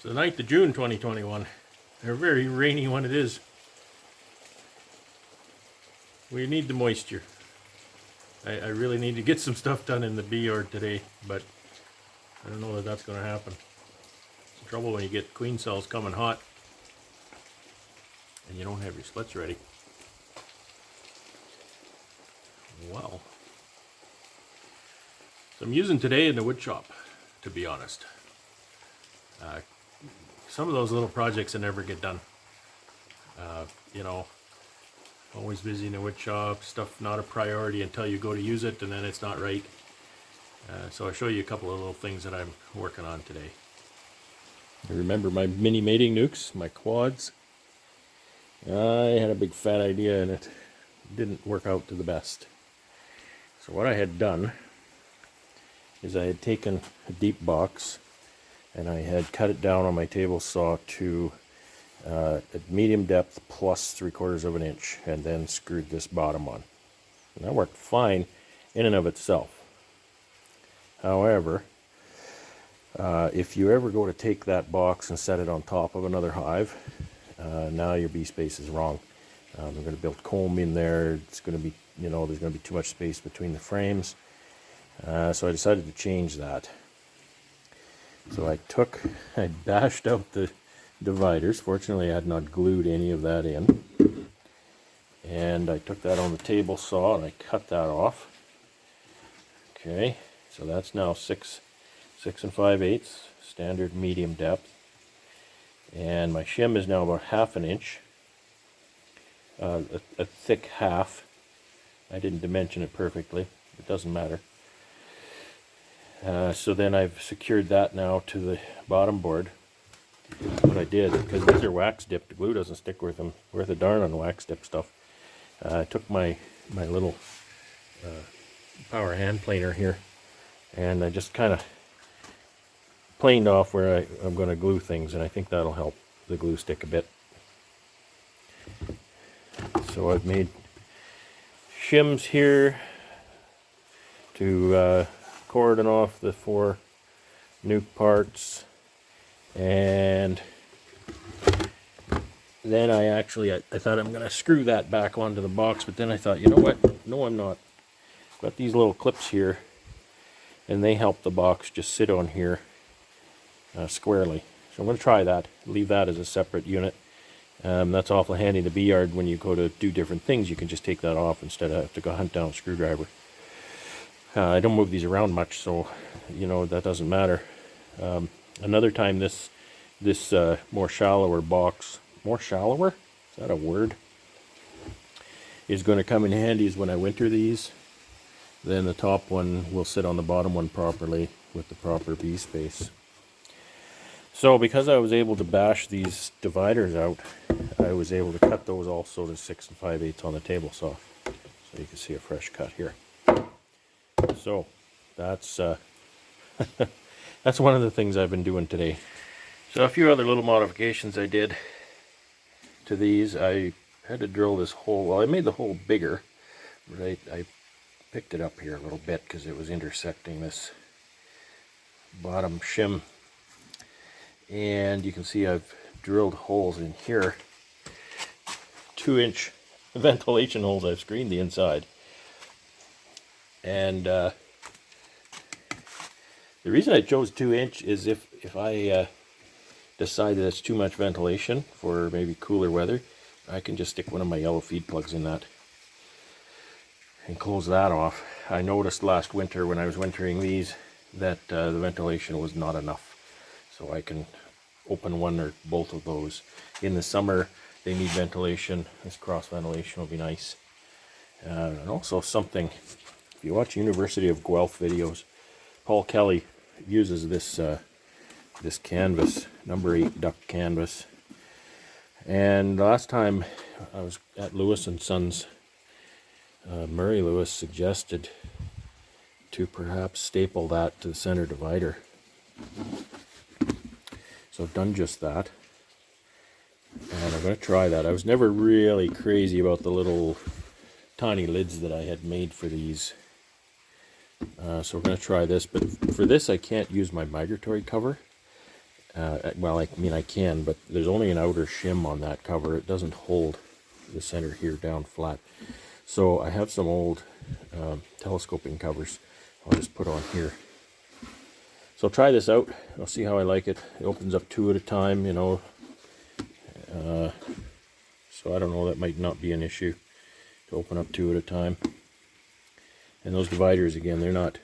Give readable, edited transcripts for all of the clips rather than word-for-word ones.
the 9th of June 2021. A very rainy one it is. We need the moisture. I really need to get some stuff done in the bee yard today, but I don't know that that's going to happen. It's the trouble when you get queen cells coming hot and you don't have your splits ready. Well, so I'm using today in the wood shop, to be honest. Some of those little projects that never get done. You know, always busy in the wood shop, stuff not a priority until you go to use it, and then it's not right. So I'll show you a couple of little things that I'm working on today. I remember my mini mating nukes, my quads. I had a big fat idea and it didn't work out to the best. So what I had done is I had taken a deep box and I had cut it down on my table saw to a medium depth plus 3/4 of an inch, and then screwed this bottom on. And that worked fine in and of itself. However, if you ever go to take that box and set it on top of another hive, now your bee space is wrong. They're going to build comb in there. It's going to be, you know, there's going to be too much space between the frames. So I decided to change that. So I bashed out the dividers. Fortunately, I had not glued any of that in. And I took that on the table saw and I cut that off. Okay, so that's now 6 5/8 standard medium depth. And my shim is now about 1/2 inch. A thick half. I didn't dimension it perfectly. It doesn't matter. So then I've secured that now to the bottom board. What I did, because these are wax dipped, the glue doesn't stick worth a darn on wax dip stuff. I took my little power hand planer here, and I just kind of planed off where I'm going to glue things, and I think that'll help the glue stick a bit. So I've made shims here to cordon off the 4 nuke parts, and then I thought I'm going to screw that back onto the box, but then I thought, you know what, no I'm not. I've got these little clips here, and they help the box just sit on here squarely. So I'm going to try that, leave that as a separate unit. That's awful handy in the bee yard when you go to do different things. You can just take that off instead of have to go hunt down a screwdriver. I don't move these around much, so you know that doesn't matter. Another time this more shallower box, more shallower? Is that a word? Is going to come in handy is when I winter these. Then the top one will sit on the bottom one properly with the proper bee space. So because I was able to bash these dividers out, I was able to cut those also to 6 5/8 on the table saw. So you can see a fresh cut here. So that's that's one of the things I've been doing today. So a few other little modifications I did to these. I had to drill this hole. Well, I made the hole bigger, but I picked it up here a little bit because it was intersecting this bottom shim. And you can see I've drilled holes in here, 2-inch ventilation holes. I've screened the inside. And the reason I chose 2-inch is if I decide that it's too much ventilation for maybe cooler weather, I can just stick one of my yellow feed plugs in that and close that off. I noticed last winter when I was wintering these that the ventilation was not enough. So I can open one or both of those. In the summer, they need ventilation. This cross ventilation will be nice. And also something, if you watch University of Guelph videos, Paul Kelly uses this this canvas, number 8 duck canvas. And last time I was at Lewis and Sons, Murray Lewis suggested to perhaps staple that to the center divider. So I've done just that, and I'm going to try that. I was never really crazy about the little tiny lids that I had made for these. So we're going to try this, but for this I can't use my migratory cover. Well, I mean I can, but there's only an outer shim on that cover. It doesn't hold the center here down flat. So I have some old telescoping covers I'll just put on here. So I'll try this out. I'll see how I like it. It opens up 2 at a time, you know. So I don't know, that might not be an issue to open up 2 at a time. And those dividers, again, they're not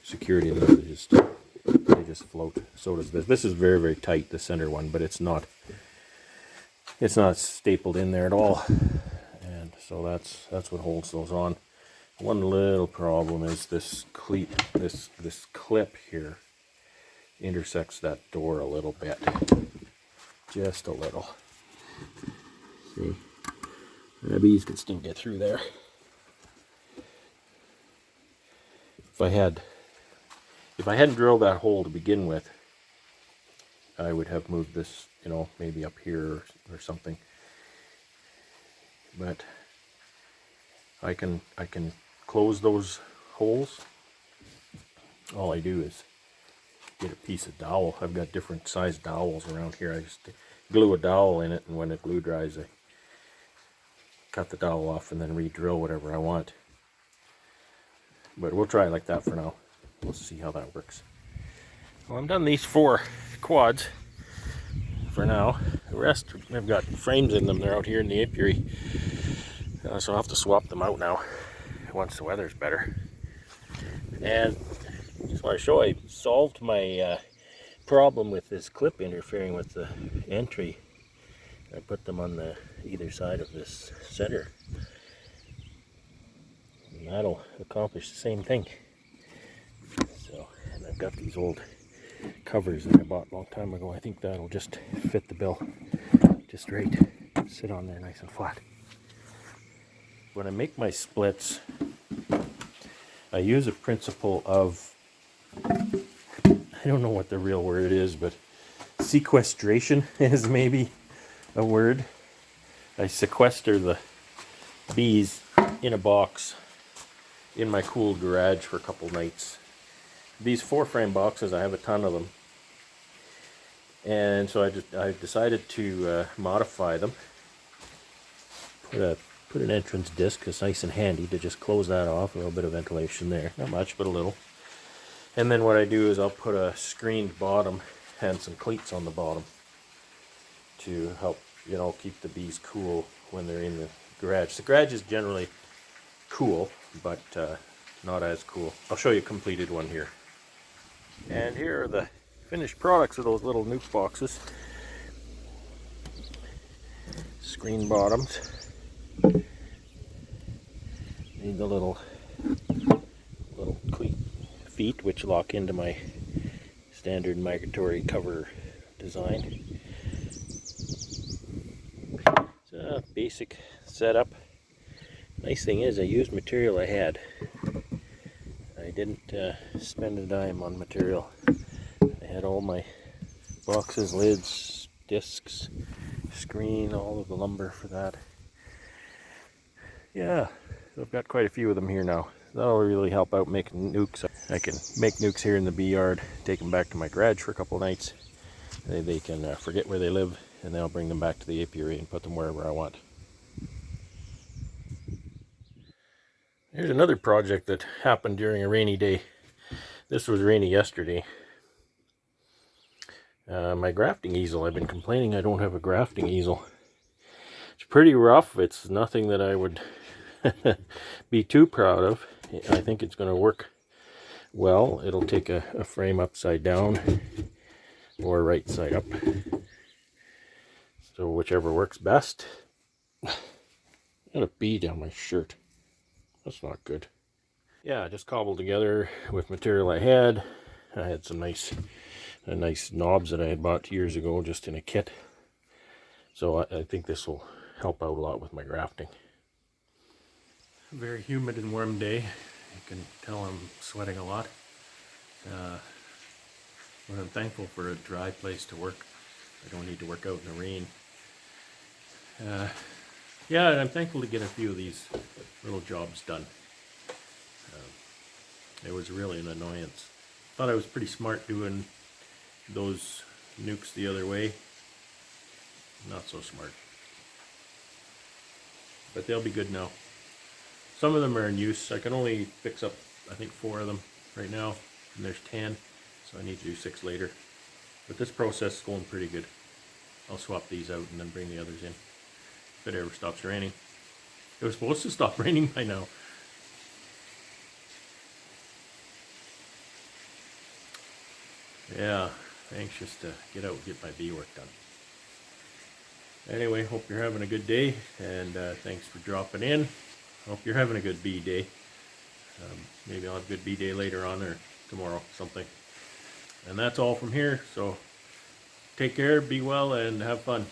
secured in there. They just float. So does this. This is very, very tight, the center one, but it's not stapled in there at all. And so that's what holds those on. One little problem is this cleat, this clip here intersects that door a little bit. Just a little. See? The bees can still get through there. If I hadn't drilled that hole to begin with, I would have moved this, you know, maybe up here or something. But I can close those holes. All I do is get a piece of dowel. I've got different sized dowels around here. I just glue a dowel in it, and when the glue dries, I cut the dowel off and then re-drill whatever I want. But we'll try it like that for now. We'll see how that works. Well, I'm done these 4 quads for now. The rest, I've got frames in them. They're out here in the apiary. So I'll have to swap them out now once the weather's better. And just want to show I solved my problem with this clip interfering with the entry. I put them on the either side of this center. And that'll accomplish the same thing. So, and I've got these old covers that I bought a long time ago. I think that'll just fit the bill just right. Sit on there nice and flat. When I make my splits, I use a principle of, I don't know what the real word is, but sequestration is maybe a word. I sequester the bees in a box in my cooled garage for a couple nights. These 4-frame boxes, I have a ton of them. And so I decided to modify them. Put an entrance disc, it's nice and handy to just close that off, a little bit of ventilation there. Not much, but a little. And then what I do is I'll put a screened bottom and some cleats on the bottom to help, you know, keep the bees cool when they're in the garage. The garage is generally cool, but not as cool. I'll show you a completed one here. And here are the finished products of those little nuke boxes. Screen bottoms. Need the little cleat feet which lock into my standard migratory cover design. It's a basic setup. Nice thing is I used material I had. I didn't spend a dime on material. I had all my boxes, lids, discs, screen, all of the lumber for that. Yeah, so I've got quite a few of them here now. That'll really help out making nukes. I can make nukes here in the bee yard, take them back to my garage for a couple of nights. They can forget where they live, and then I'll bring them back to the apiary and put them wherever I want. Here's another project that happened during a rainy day. This was rainy yesterday. My grafting easel, I've been complaining I don't have a grafting easel. It's pretty rough. It's nothing that I would be too proud of. I think it's going to work well. It'll take a frame upside down or right side up. So whichever works best. Got a bee down my shirt. That's not good. Yeah, just cobbled together with material I had. I had some nice knobs that I had bought years ago just in a kit. So I think this will help out a lot with my grafting. Very humid and warm day. You can tell I'm sweating a lot. But I'm thankful for a dry place to work. I don't need to work out in the rain. Yeah, and I'm thankful to get a few of these little jobs done. It was really an annoyance. Thought I was pretty smart doing those Nukes the other way. Not so smart. But they'll be good now. Some of them are in use. I can only fix up, I think, 4 of them right now. And there's 10, so I need to do 6 later. But this process is going pretty good. I'll swap these out and then bring the others in. If it ever stops raining. It was supposed to stop raining by now. Yeah, anxious to get out and get my bee work done. Anyway, hope you're having a good day, and thanks for dropping in. Hope you're having a good bee day. Maybe I'll have a good bee day later on or tomorrow, something. And that's all from here, so take care, be well, and have fun.